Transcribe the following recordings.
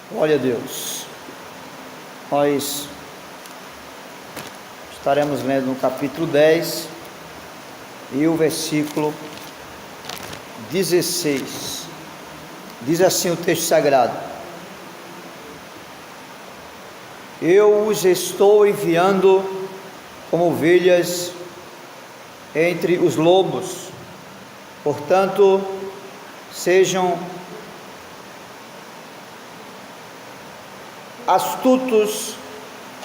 Glória a Deus. Nós estaremos lendo no capítulo 10 e o versículo 16. Diz assim o texto sagrado: Eu os estou enviando como ovelhas entre os lobos, portanto, sejam astutos,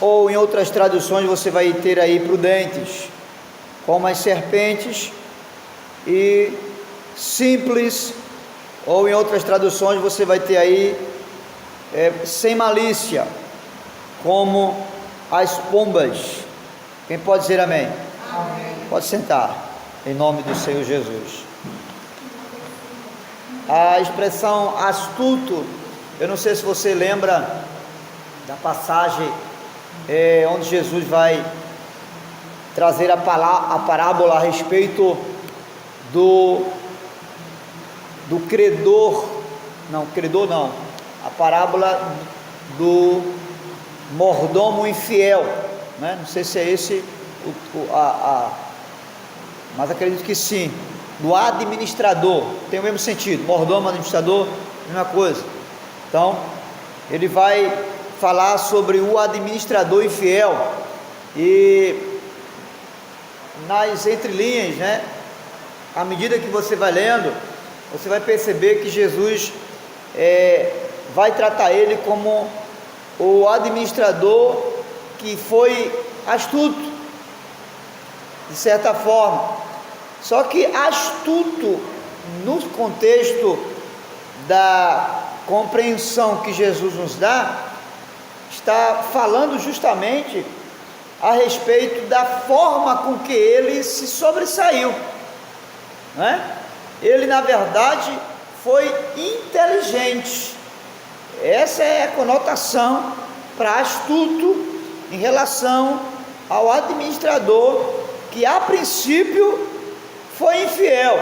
ou em outras traduções você vai ter aí prudentes, como as serpentes, e simples, ou em outras traduções você vai ter aí sem malícia, como as pombas. Quem pode dizer amém? Amém. Pode sentar, em nome do Senhor Jesus. A expressão astuto, eu não sei se você lembra da passagem onde Jesus vai trazer a parábola a respeito do credor, a parábola do mordomo infiel, né? Não sei se é esse, mas acredito que sim, do administrador, tem o mesmo sentido, mordomo, administrador, mesma coisa. Então, ele vai falar sobre o administrador infiel, e nas entrelinhas, né, à medida que você vai lendo, você vai perceber que Jesus vai tratar ele como o administrador que foi astuto, de certa forma. Só que astuto, no contexto da compreensão que Jesus nos dá, está falando justamente a respeito da forma com que ele se sobressaiu, né? Ele, na verdade, foi inteligente. Essa é a conotação para astuto em relação ao administrador, que a princípio foi infiel.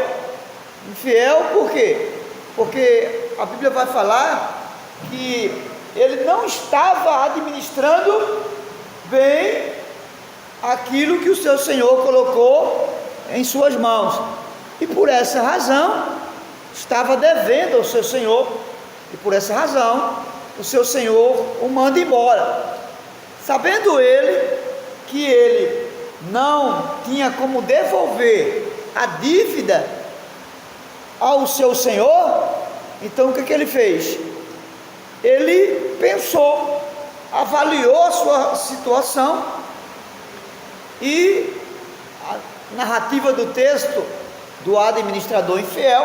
Infiel por quê? Porque a Bíblia vai falar que ele não estava administrando bem aquilo que o seu Senhor colocou em suas mãos, e por essa razão estava devendo ao seu Senhor, e por essa razão o seu Senhor o manda embora, sabendo ele que ele não tinha como devolver a dívida ao seu Senhor. Então o que ele fez? Ele pensou, avaliou a sua situação, e a narrativa do texto do administrador infiel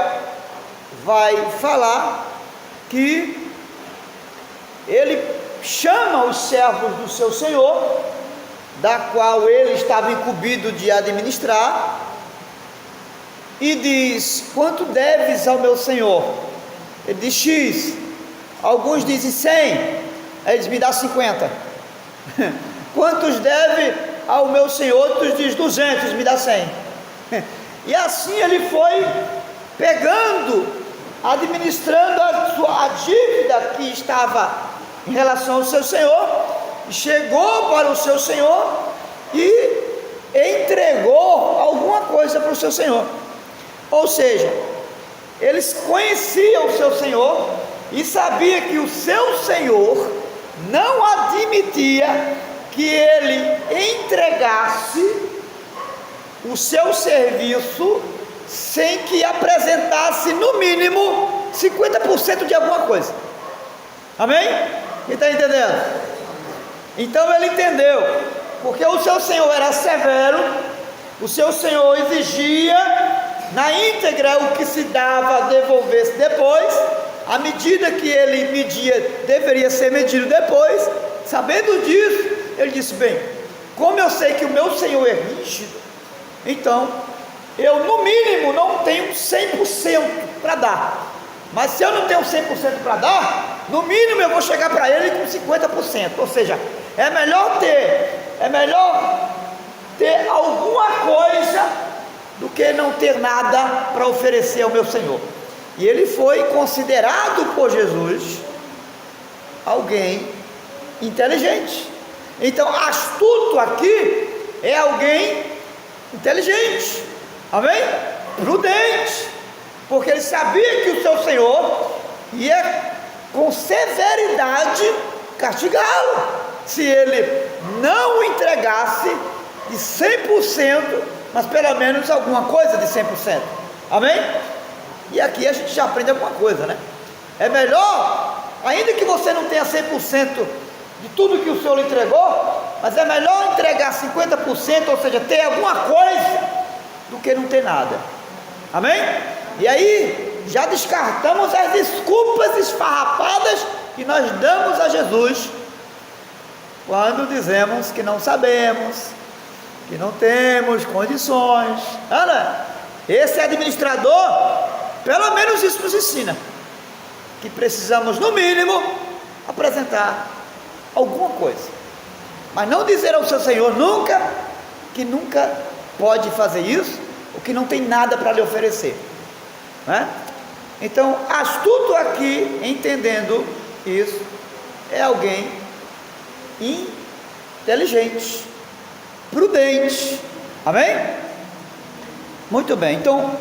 vai falar que ele chama os servos do seu Senhor, da qual ele estava incumbido de administrar, e diz: quanto deves ao meu Senhor? Ele diz X. Alguns dizem 100, aí eles me dá 50. Quantos deve ao meu Senhor? Outros diz 200, me dá 100. E assim ele foi pegando, administrando a dívida que estava em relação ao seu Senhor, chegou para o seu Senhor e entregou alguma coisa para o seu Senhor. Ou seja, eles conheciam o seu Senhor e sabia que o seu Senhor não admitia que ele entregasse o seu serviço sem que apresentasse no mínimo 50% de alguma coisa. Amém? Quem está entendendo? Então ele entendeu, porque o seu Senhor era severo, o seu Senhor exigia na íntegra o que se dava devolver-se depois. A medida que ele media deveria ser medido depois. Sabendo disso, ele disse: bem, como eu sei que o meu Senhor é rígido, então eu no mínimo não tenho 100% para dar. Mas se eu não tenho 100% para dar, no mínimo eu vou chegar para ele com 50%. Ou seja, é melhor ter alguma coisa do que não ter nada para oferecer ao meu Senhor. E ele foi considerado por Jesus alguém inteligente. Então, astuto aqui é alguém inteligente, amém? Prudente, porque ele sabia que o seu Senhor ia com severidade castigá-lo, se ele não o entregasse de 100%, mas pelo menos alguma coisa de 100%, amém? E aqui a gente já aprende alguma coisa, né? É melhor, ainda que você não tenha 100% de tudo que o Senhor lhe entregou, mas é melhor entregar 50%, ou seja, ter alguma coisa, do que não ter nada, amém? E aí, já descartamos as desculpas esfarrapadas que nós damos a Jesus, quando dizemos que não sabemos, que não temos condições. Ana, esse administrador, pelo menos isso nos ensina, que precisamos no mínimo apresentar alguma coisa, mas não dizer ao seu Senhor nunca, que nunca pode fazer isso, ou que não tem nada para lhe oferecer, né? Então, astuto aqui, entendendo isso, é alguém inteligente, prudente, amém? Muito bem, então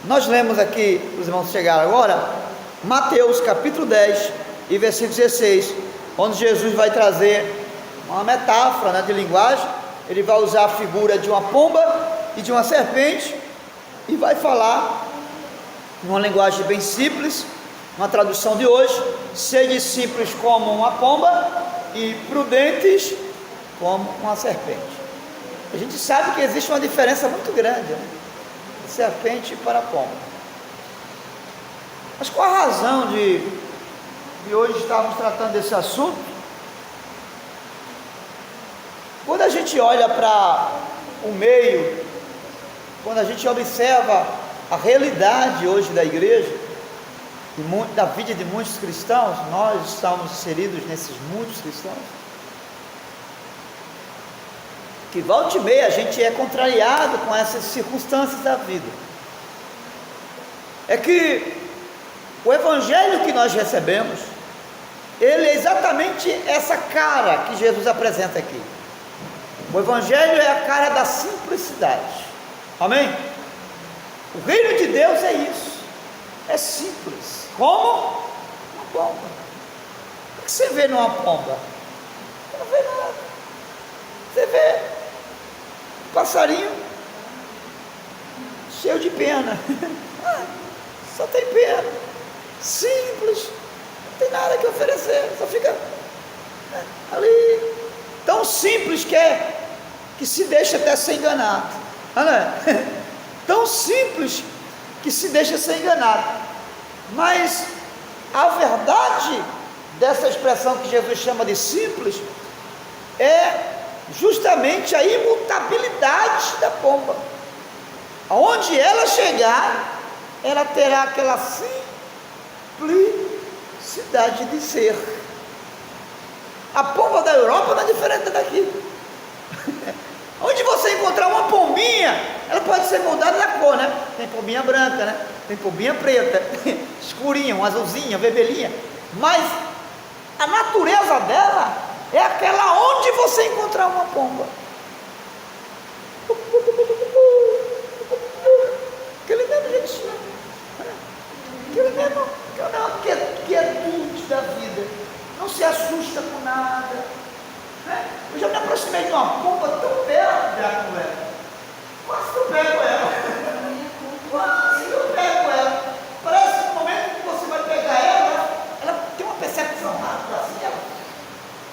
nós lemos aqui, os irmãos chegaram agora, Mateus capítulo 10 e versículo 16, onde Jesus vai trazer uma metáfora, né, de linguagem. Ele vai usar a figura de uma pomba e de uma serpente, e vai falar numa linguagem bem simples, uma tradução de hoje: sede simples como uma pomba e prudentes como uma serpente. A gente sabe que existe uma diferença muito grande, né, de serpente para pomba. Mas qual a razão de hoje estarmos tratando desse assunto? Quando a gente olha para o meio, quando a gente observa a realidade hoje da igreja, da vida de muitos cristãos, nós estamos inseridos nesses muitos cristãos, que volta e meia a gente é contrariado com essas circunstâncias da vida. É que o evangelho que nós recebemos, ele é exatamente essa cara que Jesus apresenta aqui. O evangelho é a cara da simplicidade, amém? O reino de Deus é isso, é simples, como uma pomba. O que você vê numa pomba? Você não vê nada. Você vê um passarinho cheio de pena, só tem pena, simples, não tem nada que oferecer, só fica ali, tão simples que se deixa até ser enganado, tão simples que se deixa ser enganado. Mas a verdade dessa expressão que Jesus chama de simples é justamente a imutabilidade da pomba. Aonde ela chegar, ela terá aquela simplicidade de ser. A pomba da Europa não é diferente daqui. Onde você encontrar uma pombinha, ela pode ser moldada da cor, né? Tem pombinha branca, né? Tem pombinha preta, escurinha, uma azulzinha, vermelhinha. Mas a natureza dela é aquela onde você encontrar uma pomba. Aquele mesmo jeitinho. Aquele mesmo quietude da vida. Não se assusta com nada. Eu já me aproximei de uma pomba tão perto com ela. Quase que eu pego ela. Quase que eu pego ela. Parece que no momento que você vai pegar ela tem uma percepção rápida assim, ela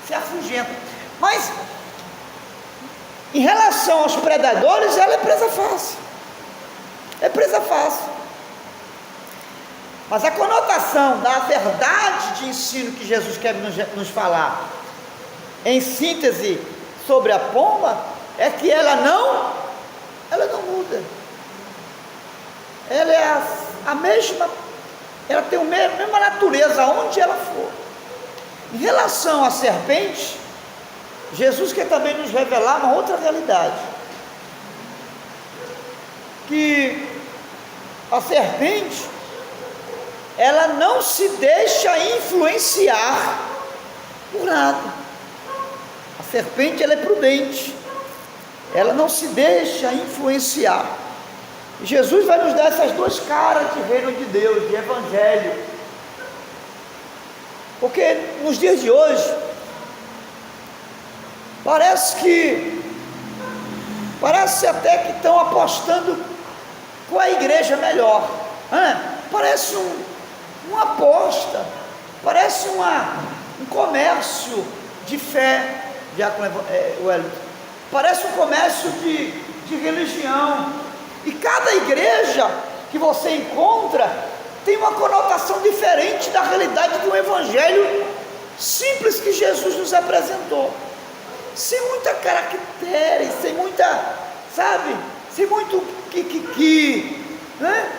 se afugenta. Mas em relação aos predadores, ela é presa fácil. É presa fácil. Mas a conotação da verdade de ensino que Jesus quer nos falar, em síntese, sobre a pomba, é que ela não muda. Ela é a mesma, ela tem a mesma natureza onde ela for. Em relação à serpente, Jesus quer também nos revelar uma outra realidade, que a serpente, ela não se deixa influenciar por nada. A serpente, ela é prudente, ela não se deixa influenciar. E Jesus vai nos dar essas duas caras de reino de Deus, de evangelho, porque nos dias de hoje parece até que estão apostando qual é a igreja melhor, parece uma aposta, parece um comércio de fé, parece um comércio de religião, e cada igreja que você encontra tem uma conotação diferente da realidade do evangelho simples que Jesus nos apresentou, sem muita caractere, sem muita, sem muito né?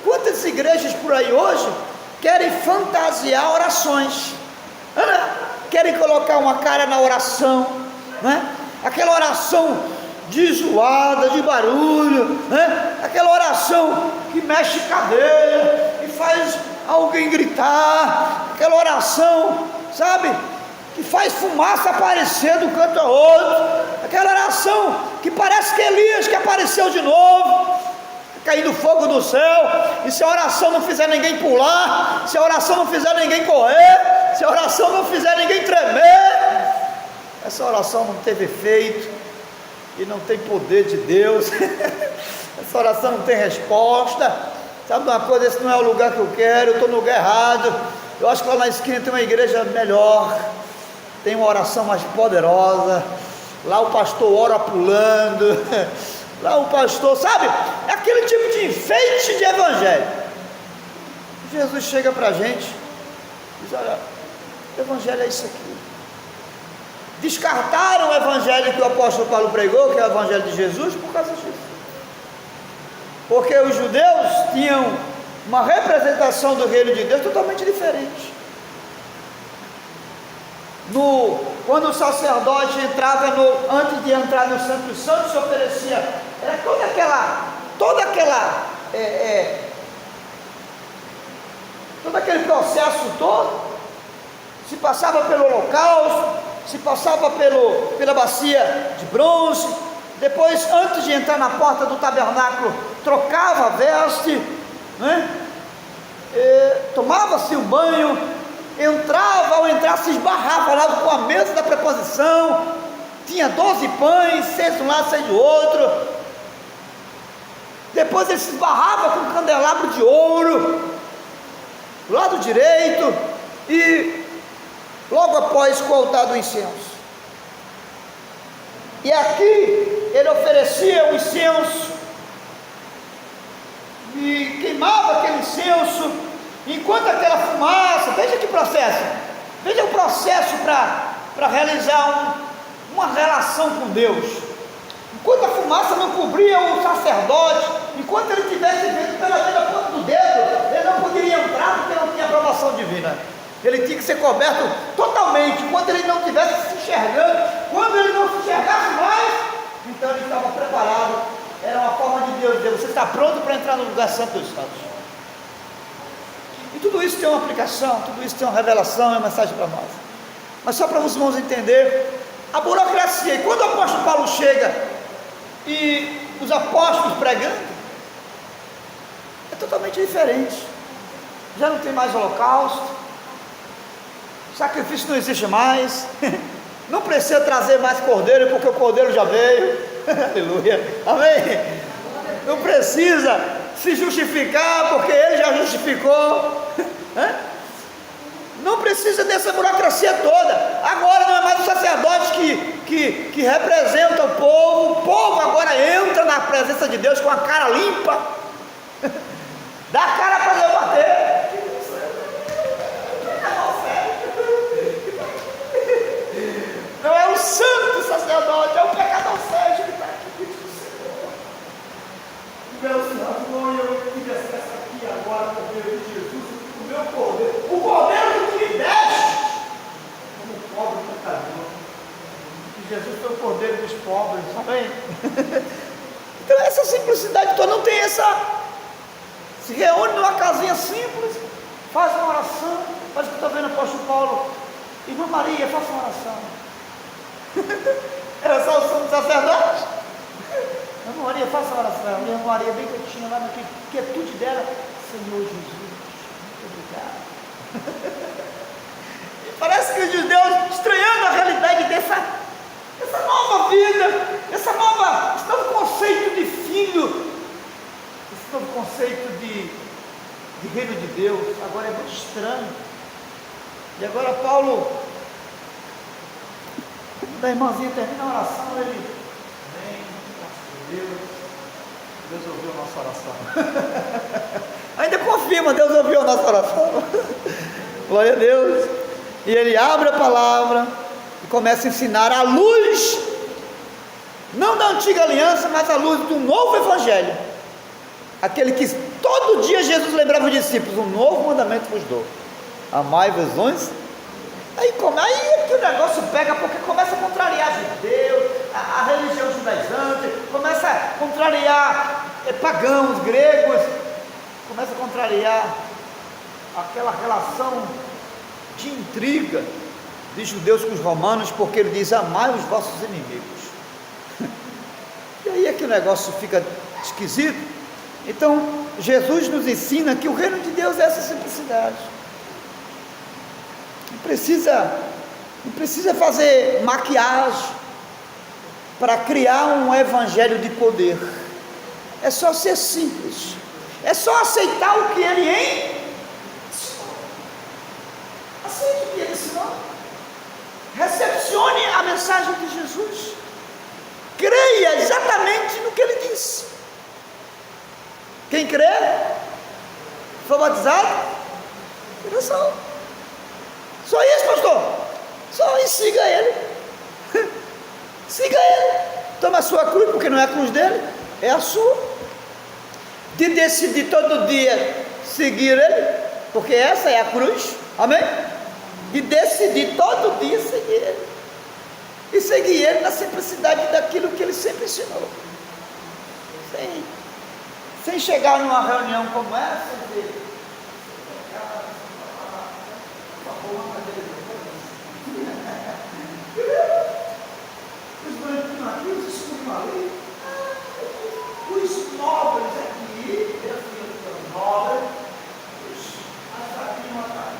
Quantas igrejas por aí hoje querem fantasiar orações, querem colocar uma cara na oração, né? Aquela oração de zoada, de barulho, né? Aquela oração que mexe cadeira e faz alguém gritar, aquela oração, que faz fumaça aparecer do canto a outro, aquela oração que parece que Elias que apareceu de novo, caindo fogo do céu, e se a oração não fizer ninguém pular, se a oração não fizer ninguém correr, se a oração não fizer ninguém tremer, essa oração não teve efeito, e não tem poder de Deus, essa oração não tem resposta, sabe uma coisa, esse não é o lugar que eu quero, eu estou no lugar errado, eu acho que lá na esquina tem uma igreja melhor, tem uma oração mais poderosa, lá o pastor ora pulando, lá o pastor, é aquele tipo de enfeite de evangelho. Jesus chega para a gente e diz: olha, o evangelho é isso aqui. Descartaram o evangelho que o apóstolo Paulo pregou, que é o evangelho de Jesus, por causa disso, porque os judeus tinham uma representação do reino de Deus totalmente diferente. Quando o sacerdote entrava antes de entrar no Santo dos Santos, se oferecia, era todo aquele processo todo, se passava pelo holocausto, se passava pela bacia de bronze, depois, antes de entrar na porta do tabernáculo, trocava a veste, né? Tomava-se um banho, ao entrar se esbarrava lá com a mesa da preposição, tinha 12 pães, 6 de um lado, 6 do outro, depois ele se esbarrava com um candelabro de ouro, do lado direito, e logo após com o altar do incenso, e aqui ele oferecia o incenso, e queimava aquele incenso, enquanto aquela fumaça, veja que processo, veja o processo para realizar uma relação com Deus, enquanto a fumaça não cobria o sacerdote, enquanto ele estivesse vendo pela ponta do dedo, ele não poderia entrar porque não tinha aprovação divina, ele tinha que ser coberto totalmente, enquanto ele não estivesse se enxergando, quando ele não se enxergasse mais, então ele estava preparado, era uma forma de Deus dizer: você está pronto para entrar no lugar santo dos santos. E tudo isso tem uma aplicação, tudo isso tem uma revelação, é uma mensagem para nós. Mas só para os irmãos entender a burocracia. E quando o apóstolo Paulo chega e os apóstolos pregando, é totalmente diferente. Já não tem mais holocausto, sacrifício não existe mais, não precisa trazer mais cordeiro, porque o cordeiro já veio. Aleluia, amém. Não precisa se justificar, porque ele já justificou. Não precisa dessa burocracia toda. Agora não é mais o sacerdote que representa o povo agora entra na presença de Deus com a cara limpa, dá a cara para Deus bater. Não é o santo sacerdote, é o pecador Sérgio que está aqui. Meu Senhor, eu queria essa aqui agora por meio de Jesus, o meu cordeiro, o cordeiro que me deste, como pobre pecador. E Jesus foi o cordeiro dos pobres, amém? Então essa simplicidade toda, não tem essa, se reúne numa casinha simples, faz uma oração, faz o que está vendo o apóstolo Paulo Irmã Maria, faça uma oração. Era só o sumo sacerdote. Irmã Maria, faça uma oração. Irmã Maria, bem quietinha lá na quietude dela. Senhor Jesus, muito obrigado. E parece que os judeus, estranhando a realidade dessa nova vida, esse novo conceito de filho, esse novo conceito de reino de Deus, agora é muito estranho. E agora Paulo, quando a irmãzinha termina a oração, ele vem, Deus ouviu a nossa oração. Ainda confirma, Deus ouviu a nossa oração. Glória a Deus. E ele abre a palavra e começa a ensinar a luz, não da antiga aliança, mas a luz do novo evangelho, aquele que todo dia Jesus lembrava os discípulos: um novo mandamento vos dou, amai-vos uns. Aí que o negócio pega, porque começa a contrariar judeus, a religião judaizante, começa a contrariar pagãos, gregos, começa a contrariar aquela relação de intriga de judeus com os romanos, porque ele diz: amai os vossos inimigos. E aí é que o negócio fica esquisito. Então Jesus nos ensina que o reino de Deus é essa simplicidade. Não precisa fazer maquiagem para criar um evangelho de poder. É só ser simples, é só aceitar o que ele ensinou. Aceite o que ele ensinou, recepcione a mensagem de Jesus, creia exatamente no que ele disse. Quem crê, foi batizado, será salvo. Só isso, pastor? Só isso, siga ele. Siga ele. Toma a sua cruz, porque não é a cruz dele, é a sua. De decidir todo dia seguir ele, porque essa é a cruz, amém? De decidir todo dia seguir ele, e seguir ele na simplicidade daquilo que ele sempre ensinou, sem chegar numa reunião como essa e dizer: os branquinhos aqui, os escuros ali, os nobres aqui, os nobres, as fraquinhos atrás.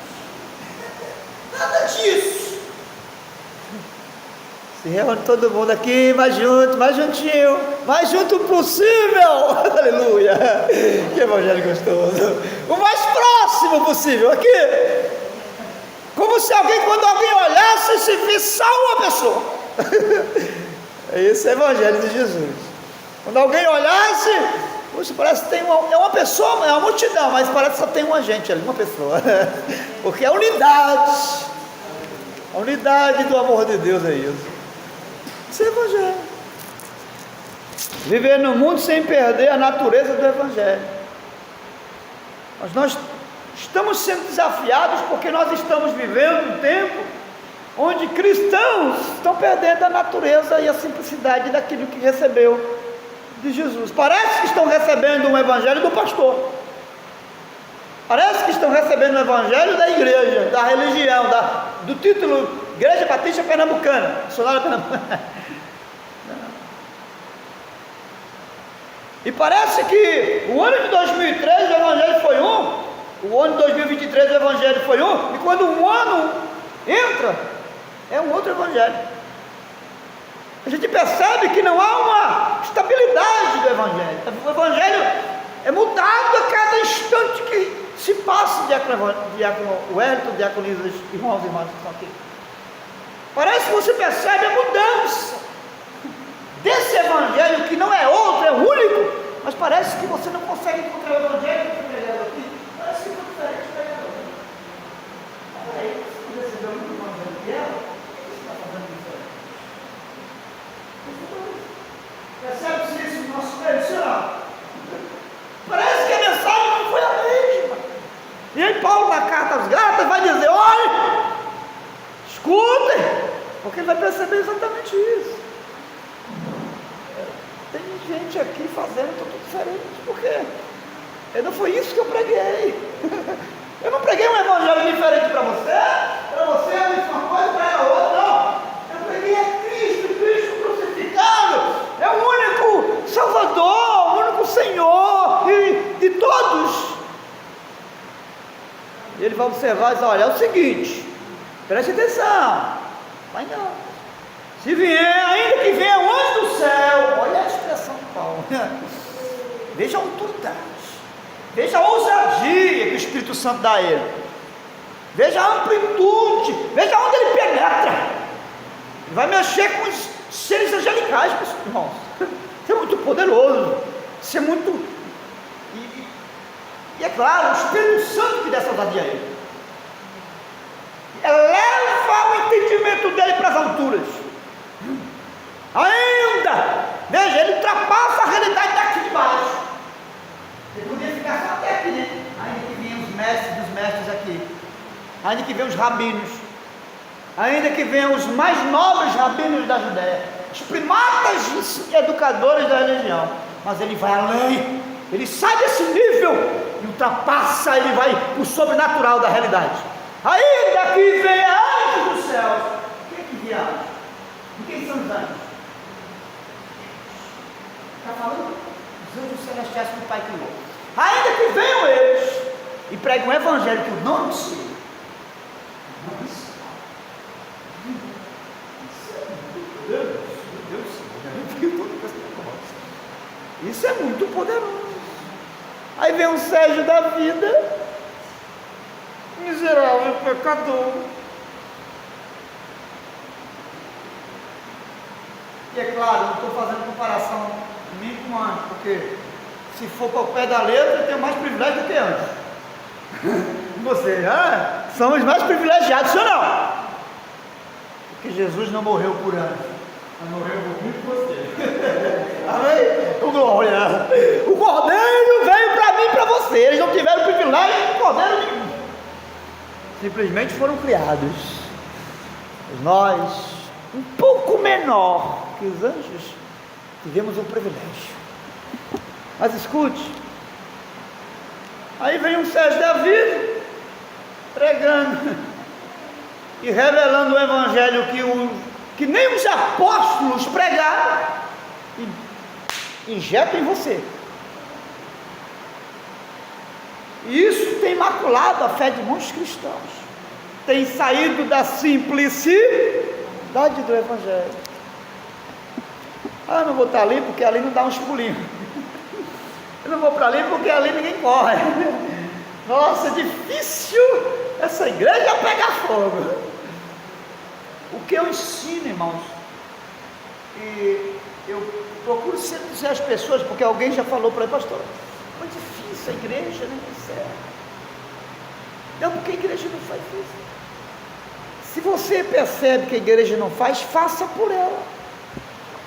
Nada disso. Se reúne todo mundo aqui, mais junto, mais juntinho, mais junto possível. Aleluia. Que evangelho gostoso. O mais próximo possível aqui. Como se quando alguém olhasse, se visse só uma pessoa. Esse é o evangelho de Jesus. Quando alguém olhasse, poxa, parece que tem uma pessoa, é uma multidão, mas parece que só tem uma gente ali, uma pessoa. Porque é a unidade do amor de Deus é isso. Esse é o evangelho. Viver no mundo sem perder a natureza do evangelho. Mas nós estamos sendo desafiados porque nós estamos vivendo um tempo onde cristãos estão perdendo a natureza e a simplicidade daquilo que recebeu de Jesus. Parece que estão recebendo um evangelho do pastor, parece que estão recebendo um evangelho da igreja, da religião, do título Igreja Batista Pernambucana, missionária pernambucana. E parece que o ano de 2013 o evangelho foi um, o ano de 2023 o evangelho foi um, e quando um ano entra, é um outro evangelho. A gente percebe que não há uma estabilidade do evangelho. O evangelho é mudado a cada instante que se passa. Diácono Wellington, diaconisas, irmãos e irmãs que estão aqui, parece que você percebe a mudança desse evangelho, que não é outro, é único, mas parece que você não consegue encontrar o evangelho que foi pregado aqui. Parece que foi diferente da igreja. Aí, você recebeu muito evangelho dela, o que você está fazendo diferente? Percebe-se isso no nosso meio, senhor? Parece que a mensagem não foi a mesma. E aí Paulo, na carta aos Gálatas, vai dizer: olha, escutem, porque ele vai perceber exatamente isso. Tem gente aqui fazendo tudo diferente, porque não foi isso que eu preguei. Eu não preguei um evangelho diferente para você é a mesma coisa observar e dizer: olha, é o seguinte, preste atenção, vai não. Se vier, ainda que venha o anjo do céu, olha a expressão de Paulo, veja a autoridade, veja a ousadia que o Espírito Santo dá a ele, veja a amplitude, veja onde ele penetra. Ele vai mexer com os seres angelicais, meus irmãos. Isso é muito poderoso, isso é muito. E é claro, o Espírito Santo que dá essa ousadia a ele, eleva o entendimento dele para as alturas. Ainda, veja, ele ultrapassa a realidade daqui de baixo. Ele podia ficar só até aqui, né? Ainda que venham os mestres dos mestres aqui, ainda que venham os rabinos, ainda que venham os mais nobres rabinos da Judéia, os primatas educadores da religião, mas ele vai além, ele sai desse nível e ultrapassa, ele vai para o sobrenatural da realidade. Ainda que venha anjos dos céus. O que é que vem anjos? E quem são os anjos? Está falando dos anjos celestiais que o Pai criou. Ainda que venham eles e preguem um evangelho que eu não anuncio. Isso é muito poderoso. Aí vem um Sérgio da vida, miserável pecador, e é claro, não estou fazendo comparação nem com anjo, porque se for para o pé da letra, eu tenho mais privilégio do que anjo. Você, somos mais privilegiados, senhor não? Porque Jesus não morreu por anjo, mas morreu por mim e por você. Amém? Glória. O cordeiro veio para mim e para você. Eles não tiveram privilégio de cordeiro nenhum, simplesmente foram criados. Nós, um pouco menor que os anjos, tivemos um privilégio. Mas escute, aí vem um Sérgio da vida pregando e revelando o evangelho que nem os apóstolos pregaram, e injeta em você. E isso tem maculado a fé de muitos cristãos, tem saído da simplicidade do evangelho. Eu não vou estar ali porque ali não dá uns pulinhos, eu não vou para ali porque ali ninguém corre. Nossa, é difícil essa igreja pegar fogo. O que eu ensino, irmãos, e eu procuro sempre dizer às pessoas, porque alguém já falou para mim: pastor, é difícil a igreja, né? Não, porque a igreja não faz isso. Se você percebe que a igreja não faz, faça por ela,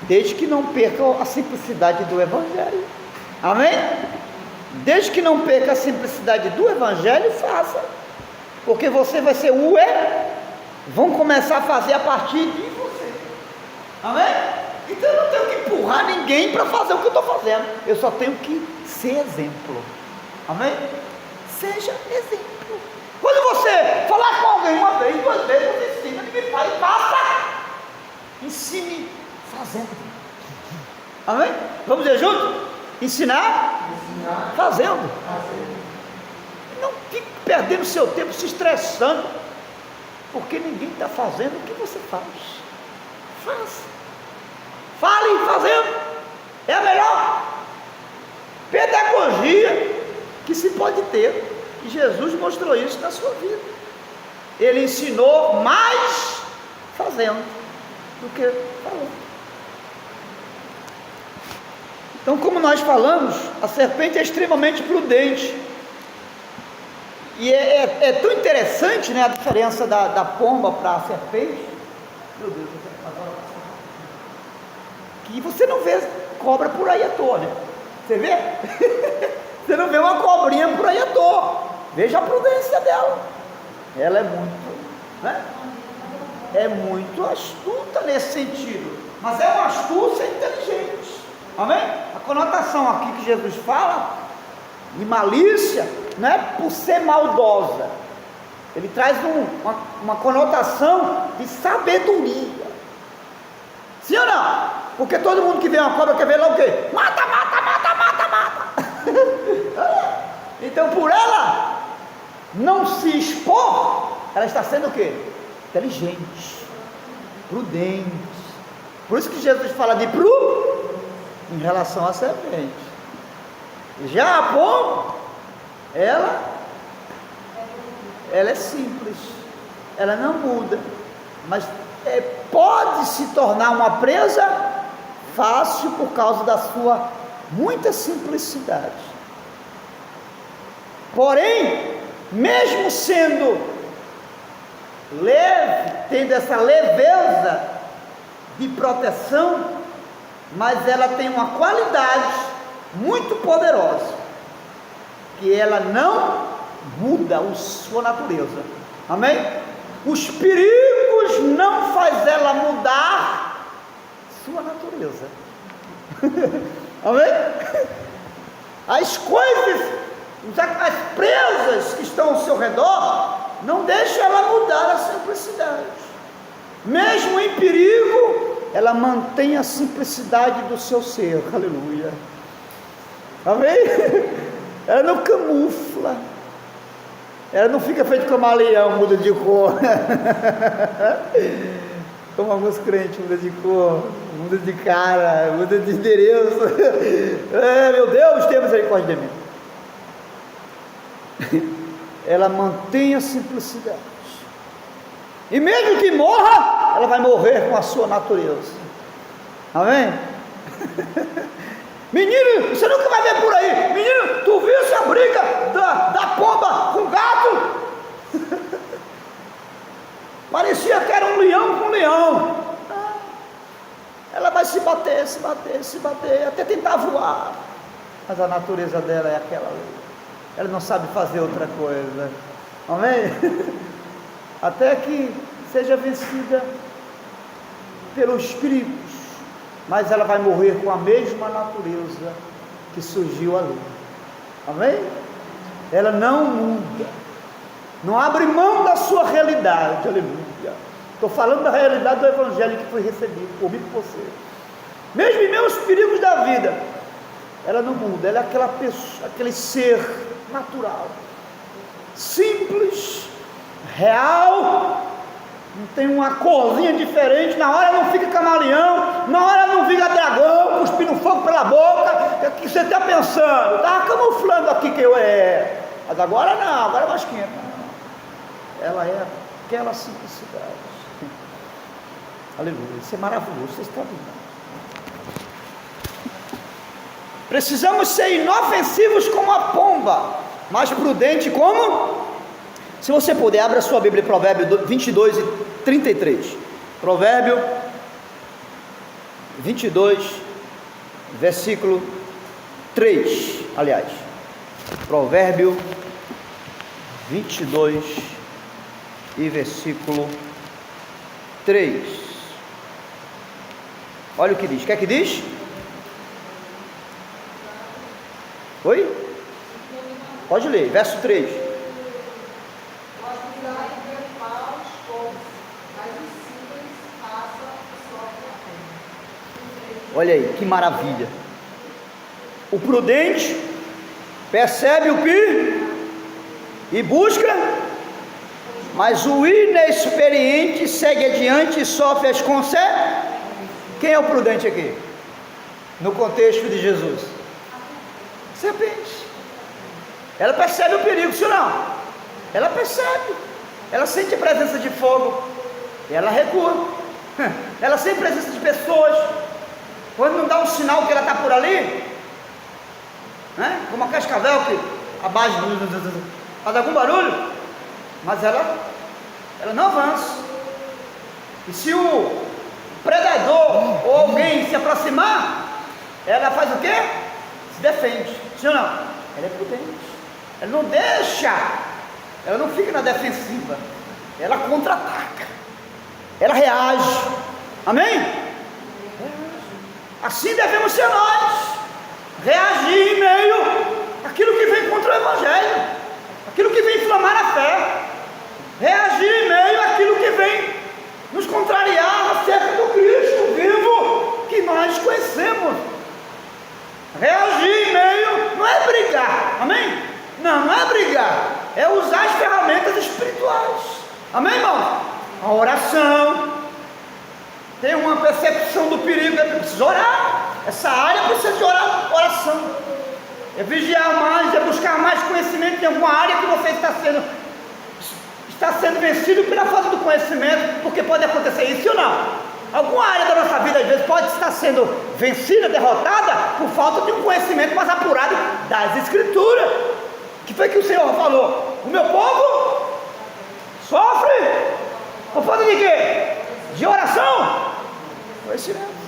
desde que não perca a simplicidade do evangelho. Amém? Desde que não perca a simplicidade do evangelho, faça, porque você vai ser vão começar a fazer a partir de você. Amém? Então eu não tenho que empurrar ninguém para fazer o que eu estou fazendo, eu só tenho que ser exemplo. Amém? Seja exemplo. Quando você falar com alguém uma vez, duas vezes, você ensina, ninguém faz, faça. Ensine fazendo. Amém? Vamos dizer junto? Ensinar fazendo. Não fique perdendo seu tempo se estressando, porque ninguém está fazendo o que você faz. Faça. Fale fazendo. É a melhor pedagogia que se pode ter. E Jesus mostrou isso na sua vida. Ele ensinou mais fazendo do que falando. Então, como nós falamos, a serpente é extremamente prudente. E é tão interessante, né, a diferença da pomba para a serpente. Meu Deus, agora que você não vê cobra por aí à toa, né? Você vê? Você não vê uma cobrinha por aí à toa. Veja a prudência dela. Ela é muito, né? É muito astuta nesse sentido, mas é uma astúcia inteligente. Amém? A conotação aqui que Jesus fala de malícia não é por ser maldosa, ele traz uma conotação de sabedoria. Sim ou não? Porque todo mundo que vê uma cobra quer ver lá o quê? Mata, mata, mata, mata, mata. Então por ela não se expor, ela está sendo o quê? Inteligente, prudente. Por isso que Jesus fala de em relação à serpente. Já a pomba, ela é simples, ela não muda, mas pode se tornar uma presa fácil por causa da sua muita simplicidade. Porém, mesmo sendo leve, tendo essa leveza de proteção, mas ela tem uma qualidade muito poderosa, que ela não muda a sua natureza. Amém? Os perigos não faz ela mudar sua natureza. Amém? As coisas, as presas que estão ao seu redor, não deixam ela mudar a simplicidade. Mesmo em perigo, ela mantém a simplicidade do seu ser. Aleluia. Amém? Ela não camufla. Ela não fica feito camaleão, muda de cor. Como alguns crentes muda de cor, muda de cara, muda de endereço. Meu Deus, tenha misericórdia de mim. Ela mantém a simplicidade. E mesmo que morra, ela vai morrer com a sua natureza. Amém? Menino, você nunca vai ver por aí. Menino, tu viu essa briga da pomba com o gato? Parecia que era um leão com um leão. Ela vai se bater, até tentar voar. Mas a natureza dela é aquela ali. Ela não sabe fazer outra coisa. Amém? Até que seja vencida pelos perigos. Mas ela vai morrer com a mesma natureza que surgiu ali. Amém? Ela não muda, não abre mão da sua realidade. Aleluia. Estou falando da realidade do evangelho que foi recebido por mim e por você. Mesmo em meus perigos da vida, ela não muda. Ela é aquela pessoa, aquele ser natural, simples, real. Não tem uma corzinha diferente. Na hora não fica camaleão, na hora não fica dragão, cuspindo fogo pela boca. O que você está pensando? Está camuflando aqui que eu mas agora não, agora é mais quente. Ela é aquela simplicidade. Aleluia, isso é maravilhoso, você está vendo. Precisamos ser inofensivos como a pomba, mas prudente como... Se você puder, abra sua Bíblia em Provérbio 22 e 33. Provérbio 22, versículo 3. Aliás, Provérbio 22 e versículo 3. Olha o que diz. O que é que diz? Oi? Pode ler, verso 3. Olha aí, que maravilha. O prudente percebe o que e busca, mas o inexperiente segue adiante e sofre as consequências. Quem é o prudente aqui? No contexto de Jesus? Serpente. Ela percebe o perigo, sim ou não? Ela percebe. Ela sente a presença de fogo. Ela recua. Ela sente a presença de pessoas. Quando não dá um sinal que ela está por ali, né? Como a cascavel que abaixa, faz algum barulho, mas ela não avança. E se o predador ou alguém se aproximar, ela faz o quê? Se defende, sim ou não? Ela é prudente, ela não deixa, ela não fica na defensiva, ela contra-ataca, ela reage. Amém? Assim devemos ser nós, reagir em meio àquilo que vem contra o Evangelho, aquilo que vem inflamar a fé, reagir em meio àquilo que vem nos contrariar acerca do Cristo vivo que nós conhecemos. Reagir em meio, não é brigar, amém? Não é brigar, é usar as ferramentas a oração. Tem uma percepção do perigo, precisa orar. Essa área precisa de oração. É vigiar mais, é buscar mais conhecimento em alguma área que você está sendo vencido pela falta do conhecimento, porque pode acontecer isso ou não. Alguma área da nossa vida às vezes pode estar sendo vencida, derrotada, por falta de um conhecimento mais apurado das Escrituras. O que foi que o Senhor falou? O meu povo sofre por falta de quê? De oração. Conhecimento.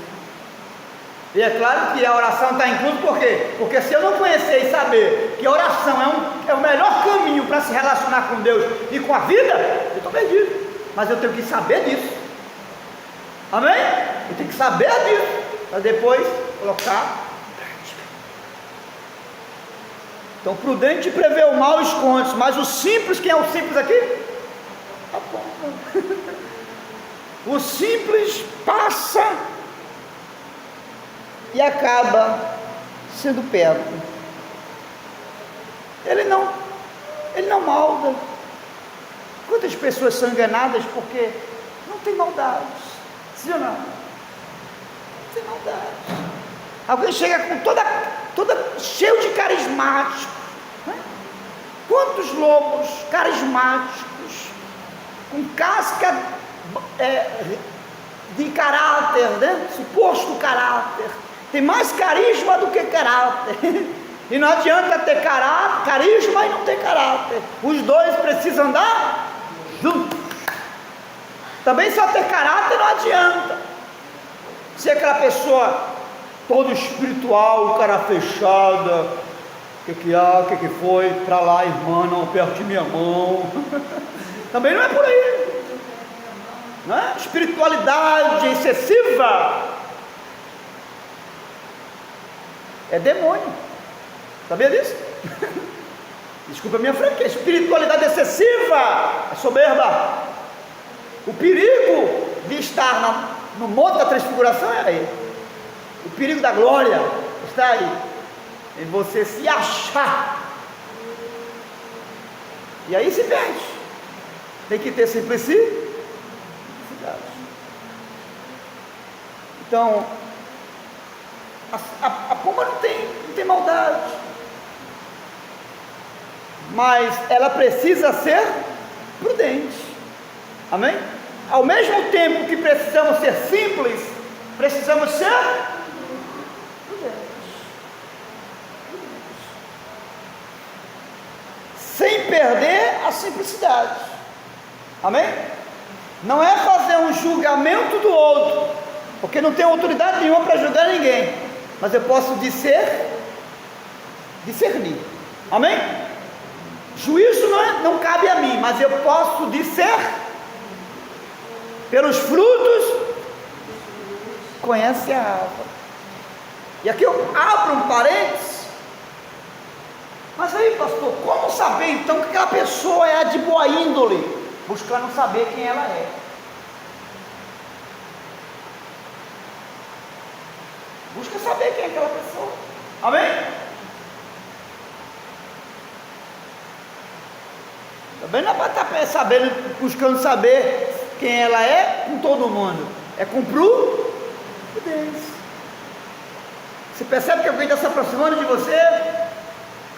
E é claro que a oração está inclusa, por quê? Porque se eu não conhecer e saber que a oração é o melhor caminho para se relacionar com Deus e com a vida, eu estou perdido. Mas eu tenho que saber disso. Amém? Eu tenho que saber disso, para depois colocar em prática. Então, prudente prevê o mal esconde, mas o simples, quem é o simples aqui? Tá bom. O simples passa e acaba sendo perto. Ele não malda. Quantas pessoas são enganadas porque não tem maldade? Sim ou não? Não tem maldade. Alguém chega com toda cheio de carismáticos, né? Quantos lobos carismáticos com casca de caráter, né? Suposto caráter, tem mais carisma do que caráter. E não adianta ter carisma e não ter caráter. Os dois precisam andar juntos. Também só ter caráter não adianta. Se aquela pessoa toda espiritual, cara fechada, o que foi? Para lá, irmã, não aperte minha mão. Também não é por aí. Não é? Espiritualidade excessiva é demônio. Sabia disso? Desculpa a minha franqueza. Espiritualidade excessiva é soberba. O perigo de estar no monte da transfiguração é aí. O perigo da glória está aí, em você se achar. E aí se perde. Tem que ter simplicidade. Então, a pomba não tem maldade, mas ela precisa ser prudente. Amém? Ao mesmo tempo que precisamos ser simples, precisamos ser prudentes. Sem perder a simplicidade. Amém? Não é fazer um julgamento do outro, porque não tenho autoridade nenhuma para julgar ninguém, mas eu posso discernir. Amém? Juízo não cabe a mim, mas eu posso discernir. Pelos frutos conhece a árvore. E aqui eu abro um parênteses. Mas aí, pastor, como saber então que aquela pessoa é de boa índole? Buscando saber quem ela é. Busca saber quem é aquela pessoa. Amém? Também não é para estar sabendo, buscando saber quem ela é com todo mundo. É com prudência. Você percebe que alguém está se aproximando de você?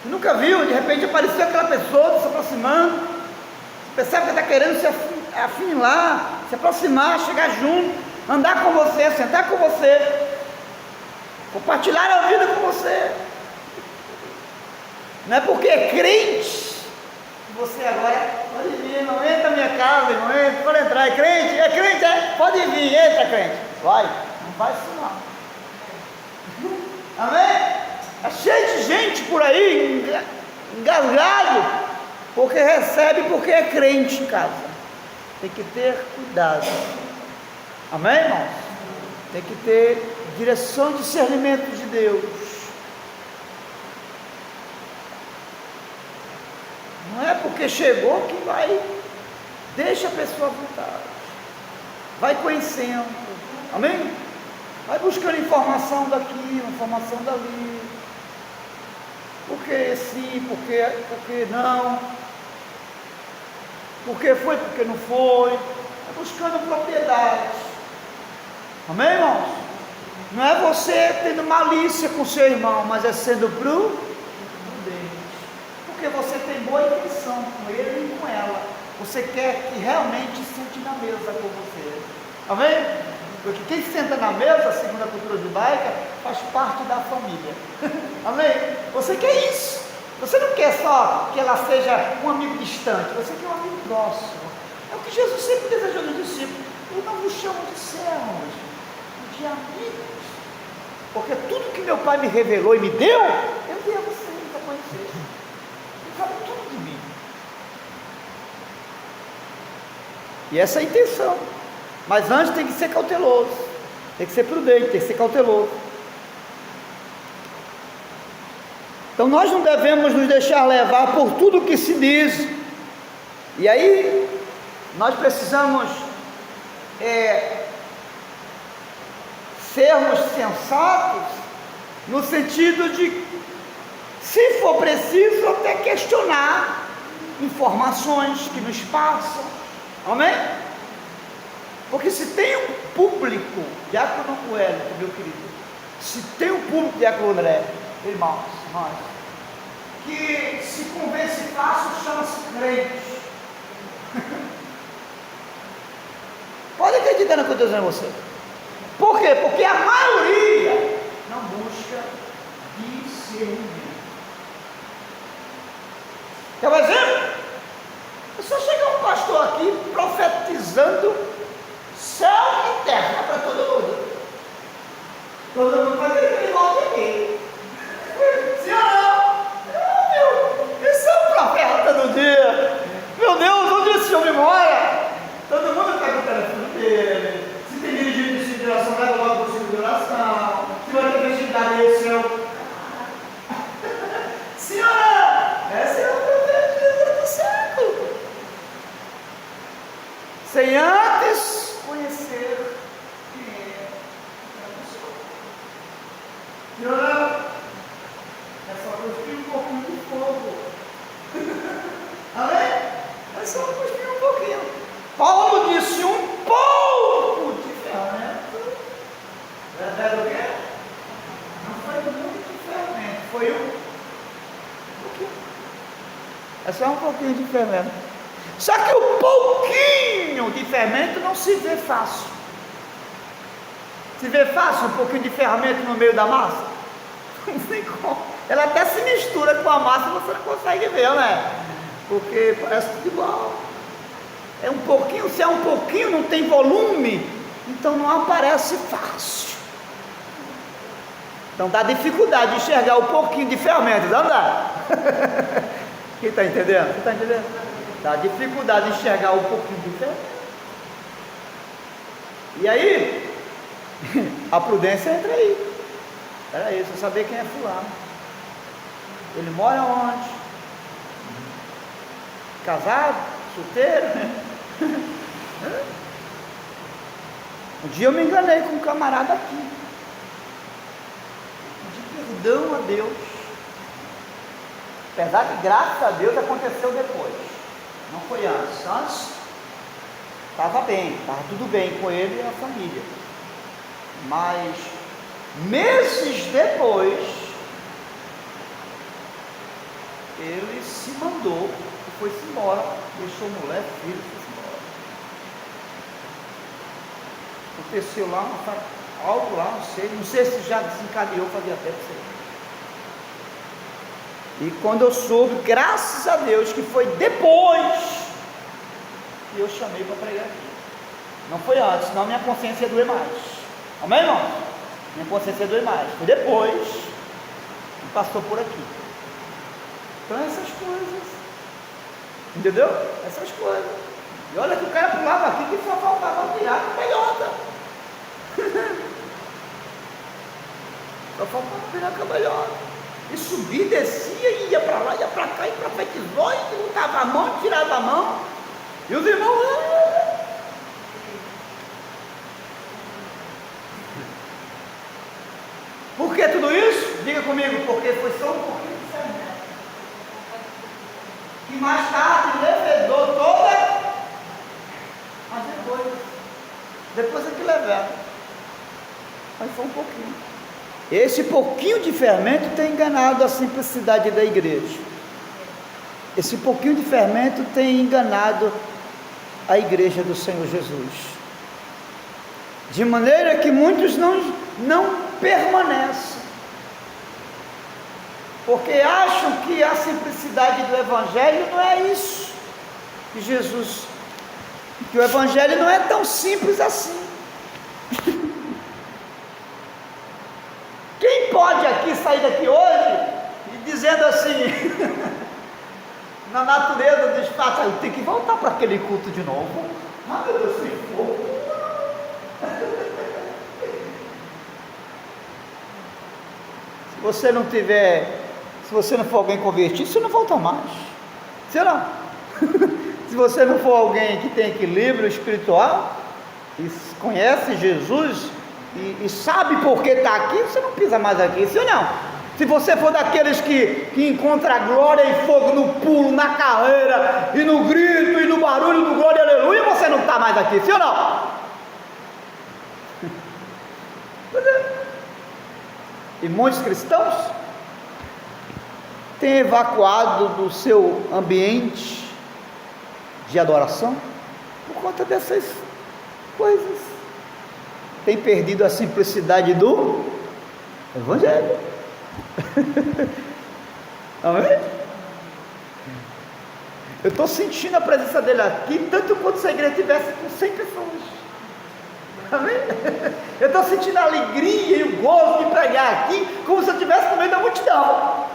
Você nunca viu, de repente apareceu aquela pessoa se aproximando. Você percebe que está querendo se afinilar, se aproximar, chegar junto, andar com você, sentar com você, compartilhar a vida com você. Não é porque é crente que você agora pode vir, não entra na minha casa, não entra, pode entrar, é crente, pode vir, entra crente, vai, não faz isso não. Amém? É cheio de gente por aí, engasgado, porque recebe, porque é crente em casa. Tem que ter cuidado. Amém, irmãos? Tem que ter direção e discernimento de Deus. Não é porque chegou que vai, deixa a pessoa à vontade. Vai conhecendo. Amém? Vai buscando informação daqui, informação dali. Por que sim, por que não? Por que foi, por que não foi? é buscando propriedades. Amém, irmãos? Não é você tendo malícia com seu irmão, mas é sendo prudente. Porque você tem boa intenção com ele e com ela. Você quer que realmente sente na mesa com você. Amém? Porque quem senta na mesa, segundo a cultura judaica, faz parte da família. Amém? Você quer isso. Você não quer só que ela seja um amigo distante, você quer um amigo próximo. É o que Jesus sempre desejou nos discípulos. Eu não vos chamo de servos, de amigos. Porque tudo que meu Pai me revelou e me deu, eu dei a vocês para conhecer. Ele sabe tudo de mim. E essa é a intenção. Mas antes tem que ser cauteloso, tem que ser prudente, tem que ser cauteloso. Então nós não devemos nos deixar levar por tudo que se diz. E aí nós precisamos sermos sensatos no sentido de, se for preciso, até questionar informações que nos passam. Amém? Porque se tem um público, Diácono Wellington, meu querido, se tem um público, Diácono André, irmãos, que se convence fácil, chama-se crente. Pode acreditar no que eu estou dizendo a você. Por quê? Porque a maioria não busca discernimento. Quer um exemplo? É só chegar um pastor aqui profetizando céu e terra para todo mundo. Todo mundo vai querer que ele volte aqui. Sim ou não? Esse é o profeta do dia. Meu Deus, onde esse homem mora? Todo mundo está com o telefone dele. Se tem dirigido de ciclo de oração, leva logo para o ciclo de oração. Se vai ter festividade, esse é o... Sim ou não? Esse é o profeta do século. Sem antes conhecer quem é a pessoa. Sim ou não? É só cuspir um pouquinho de fogo. Amém? É só cuspir um pouquinho. Paulo disse um pouco de ferramenta. Verdade o quê? Não foi muito de ferramenta, foi um pouquinho. É só um pouquinho de fermento. Só que o pouquinho de fermento não se vê fácil. Se vê fácil um pouquinho de fermento no meio da massa? Não sei como. Ela até se mistura com a massa e você não consegue ver, né? Porque parece tudo igual. É um pouquinho, se é um pouquinho, não tem volume, então não aparece fácil. Então dá dificuldade de enxergar um pouquinho de fermento, não dá? Quem está entendendo? Você está entendendo? Dá dificuldade de enxergar um pouquinho de fermento. E aí, a prudência entra aí. Espera aí, você saber quem é fulano. Ele mora onde? Casado? Solteiro? Um dia eu me enganei com um camarada aqui. Pedi perdão a Deus. Apesar que, graças a Deus, aconteceu depois. Não foi antes. Antes estava bem, estava tudo bem com ele e a família. Mas meses depois, ele se mandou e foi-se embora, deixou mulher, filho, foi-se embora. Aconteceu lá algo lá, não sei se já desencadeou, fazia até que sei. E quando eu soube, graças a Deus, que foi depois que eu chamei para pregar aqui. Não foi antes, senão minha consciência ia doer mais. Amém, irmão? Minha consciência ia doer mais. Foi depois que passou por aqui. Então essas coisas, entendeu? Essas coisas. E olha que o cara pulava aqui que só faltava virar com pelhota. Só faltava virar com a pelhota. E subia, descia, e ia para lá, ia para cá, e profetizou, e botava a mão, tirava a mão. E os irmãos... Por que tudo isso? Diga comigo, porque foi só um pouquinho de fermento. E mais tarde levedou toda a geração. coisas. Depois aquilo é velho. Mas foi um pouquinho. Esse pouquinho de fermento tem enganado a simplicidade da igreja. Esse pouquinho de fermento tem enganado a igreja do Senhor Jesus. De maneira que muitos não permanecem. Porque acham que a simplicidade do Evangelho não é isso. Que o Evangelho não é tão simples assim. Quem pode aqui sair daqui hoje e dizendo assim, na natureza do espaço, eu tenho que voltar para aquele culto de novo. Ah, meu Deus, se for. Se você não for alguém convertido, você não volta mais. Será? Se você não for alguém que tem equilíbrio espiritual e conhece Jesus e sabe por que está aqui, você não pisa mais aqui, sim ou não? Se você for daqueles que encontra glória e fogo no pulo, na carreira, e no grito, e no barulho do glória e aleluia, você não está mais aqui, sim ou não? E muitos cristãos têm evacuado do seu ambiente de adoração por conta dessas coisas. Tem perdido a simplicidade do Evangelho. Amém? Eu estou sentindo a presença dele aqui, tanto quanto se a igreja tivesse com 100 pessoas. Amém? Eu estou sentindo a alegria e o gozo de pregar aqui, como se eu estivesse no meio da multidão.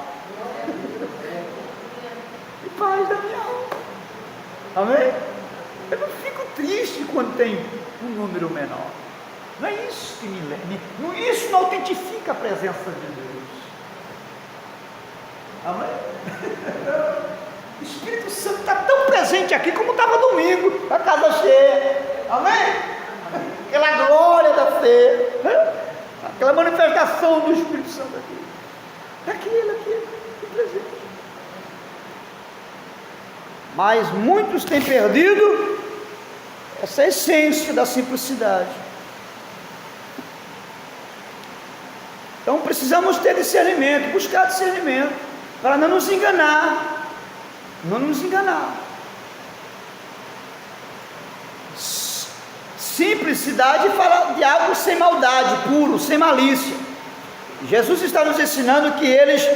E paz da minha alma. Amém? Eu não fico triste quando tem um número menor. Não é isso que me leva. Isso não autentifica a presença de Deus. Amém? O Espírito Santo está tão presente aqui como estava domingo, a casa cheia. Amém? Aquela glória da fé, aquela manifestação do Espírito Santo aqui. Aquilo aqui, presente. Mas muitos têm perdido essa essência da simplicidade. Então precisamos ter discernimento, buscar discernimento, para não nos enganar. Não nos enganar. Simplicidade fala de algo sem maldade, puro, sem malícia. Jesus está nos ensinando que eles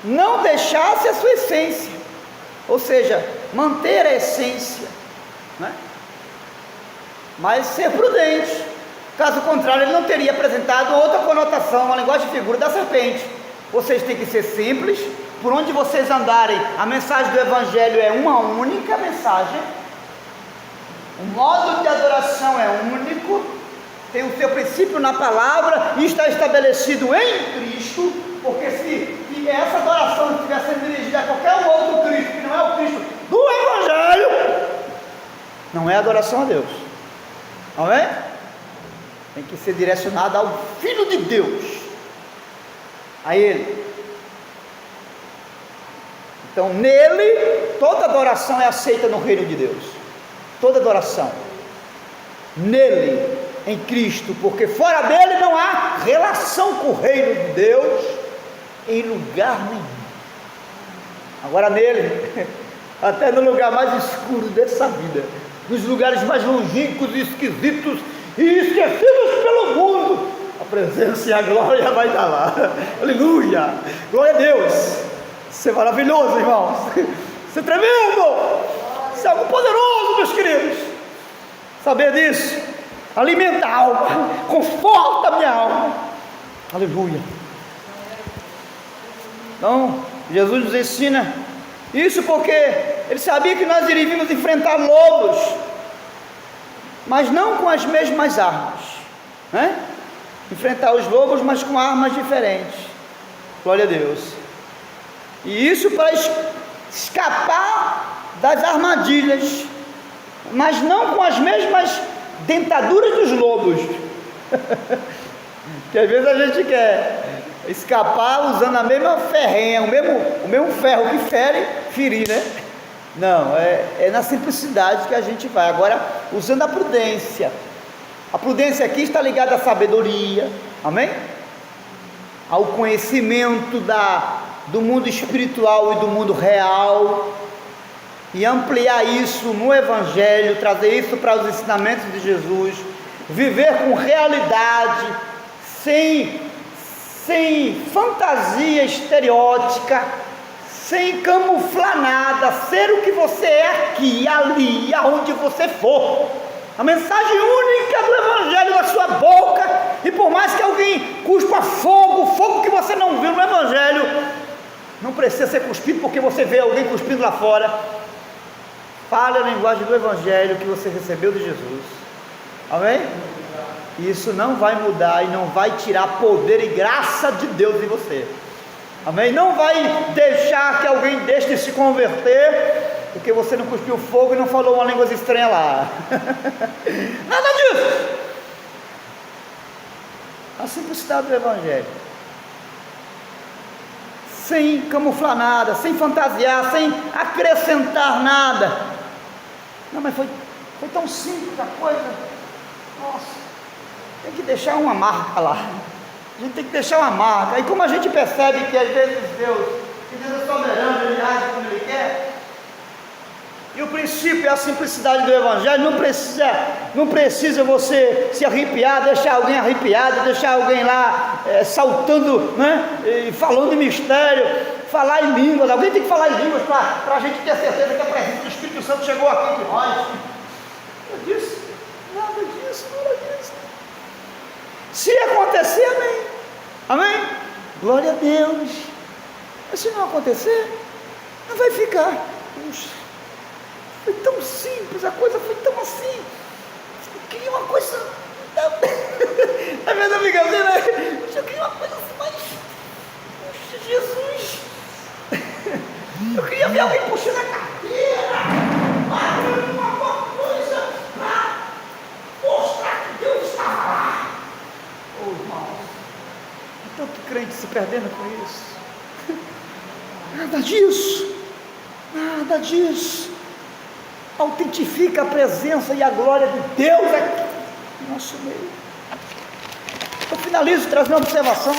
não deixassem a sua essência, ou seja, manter a essência, né? Mas ser prudente. Caso contrário, ele não teria apresentado outra conotação, uma linguagem de figura da serpente. Vocês têm que ser simples, por onde vocês andarem, a mensagem do Evangelho é uma única mensagem, o modo de adoração é único, tem o seu princípio na palavra e está estabelecido em Cristo, porque se essa adoração estiver sendo dirigida a qualquer outro Cristo, que não é o Cristo do Evangelho, não é adoração a Deus. Amém? Tem que ser direcionada ao Filho de Deus, a Ele. Então nele, toda adoração é aceita no reino de Deus, toda adoração, nele, em Cristo, porque fora dele não há relação com o reino de Deus, em lugar nenhum. Agora nele, até no lugar mais escuro dessa vida, nos lugares mais longínquos e esquisitos, e esquecidos pelo mundo, a presença e a glória vai estar lá. Aleluia, glória a Deus. Isso é maravilhoso, irmãos, isso é tremendo, isso é algo poderoso, meus queridos. Saber disso alimenta a alma, conforta a minha alma. Aleluia. Então Jesus nos ensina isso porque ele sabia que nós iríamos enfrentar lobos, mas não com as mesmas armas, né? Enfrentar os lobos, mas com armas diferentes. Glória a Deus. E isso para escapar das armadilhas, mas não com as mesmas dentaduras dos lobos. Que às vezes a gente quer escapar usando a mesma ferrenha, o mesmo ferro que ferir, né? Não, é na simplicidade que a gente vai. Agora, usando a prudência. A prudência aqui está ligada à sabedoria, amém? Ao conhecimento do mundo espiritual e do mundo real, e ampliar isso no Evangelho, trazer isso para os ensinamentos de Jesus, viver com realidade, sem fantasia estereótica, sem camuflar nada, ser o que você é aqui, ali, aonde você for. A mensagem única do Evangelho da sua boca, e por mais que alguém cuspa fogo que você não viu no Evangelho, não precisa ser cuspido porque você vê alguém cuspindo lá fora. Fale a linguagem do Evangelho que você recebeu de Jesus, amém? Isso não vai mudar e não vai tirar poder e graça de Deus em você, amém? Não vai deixar que alguém deixe de se converter porque você não cuspiu fogo e não falou uma língua estranha lá. Nada disso. A simplicidade do Evangelho, sem camuflar nada, sem fantasiar, sem acrescentar nada. Não, mas foi tão simples a coisa. Nossa, tem que deixar uma marca lá. A gente tem que deixar uma marca. E como a gente percebe que às vezes Deus é soberano, Ele age como Ele quer. E o princípio é a simplicidade do Evangelho. Não precisa você se arrepiar, deixar alguém arrepiado, deixar alguém lá saltando, né? E falando em mistério, falar em línguas. Alguém tem que falar em línguas para a gente ter certeza que a presença do Espírito Santo chegou aqui entre nós. Nada disso, nada disso, nada disso. Se acontecer, amém. Amém? Glória a Deus. Mas se não acontecer, não vai ficar. Puxa, foi tão simples, a coisa foi tão assim. Eu queria uma coisa. Tá vendo, amiga? Eu queria uma coisa assim, mas. Puxa, Jesus! Eu queria ver alguém puxando a carteira, batendo alguma coisa para mostrar que Deus estava lá. Oh, irmão, tanto crente se perdendo com isso. Nada disso, nada disso. Autentifica a presença e a glória de Deus aqui no nosso meio. Eu finalizo trazendo uma observação.